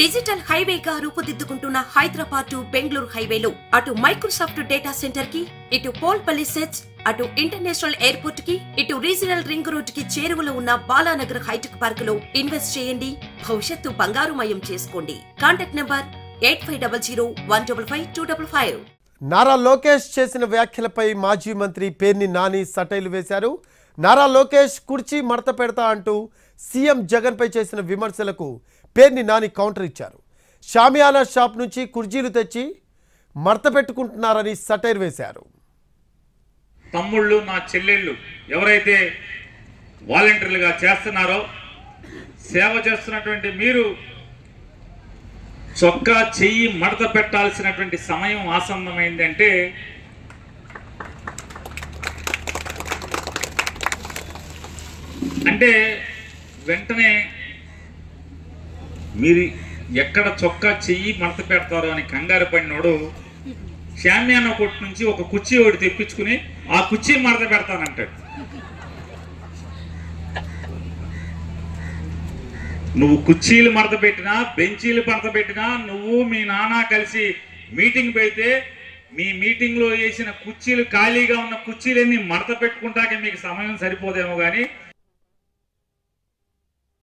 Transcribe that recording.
Digital హైవేగా రూపుదిద్దుకుంటున్న Hyderabad to Bengaluru హైవేలో అటు Microsoft data centre కి, ఇటు పోల్పల్లి సెట్స్, అటు ఇంటర్నేషనల్ ఎయిర్పోర్ట్ కి, ఇటు రీజనల్ రింగ్ రోడ్ కి చేరువలో ఉన్న బాలానగర్ హైటెక్ పార్క్ లో ఇన్వెస్ట్ చేయండి. భవిష్యత్తు బంగారుమయం చేసుకోండి. Contact number 8500155255. నారా లోకేష్ చేసిన వ్యాఖ్యలపై మాజీ మంత్రి పేర్ని నాని సటైలు వేశారు. నారా లోకేష్ కుర్చీ మడత పెడతా అంటూ సీఎం జగన్పై చేసిన విమర్శలకు పేర్ని నాని కౌంటర్ ఇచ్చారు. షామియానా షాప్ నుంచి కుర్చీలు తెచ్చి మడత పెట్టుకుంటున్నారని సటైర్ వేశారు. తమ్ముళ్ళు, నా చెల్లెళ్ళు ఎవరైతే వాలంటీర్లుగా చేస్తున్నారో, సేవ చేస్తున్నటువంటి మీరు చొక్కా చెయ్యి మడత పెట్టాల్సినటువంటి సమయం ఆసన్నమైందంటే వెంటనే మీరు ఎక్కడ చొక్కా చెయ్యి మడత పెడతారో అని కంగారు పడినోడు షామియానా కొట్టు నుంచి ఒక కుర్చీ ఒకటి తెప్పించుకుని ఆ కుర్చీ మడత పెడతానంటాడు. నువ్వు కుర్చీలు మడత పెట్టినా, బెంచీలు మడత పెట్టినా, నువ్వు మీ నాన్న కలిసి మీటింగ్ పెడితే మీ మీటింగ్లో వేసిన కుర్చీలు, ఖాళీగా ఉన్న కుర్చీలన్నీ మడత పెట్టుకుంటాకే మీకు సమయం సరిపోదేమో కానీ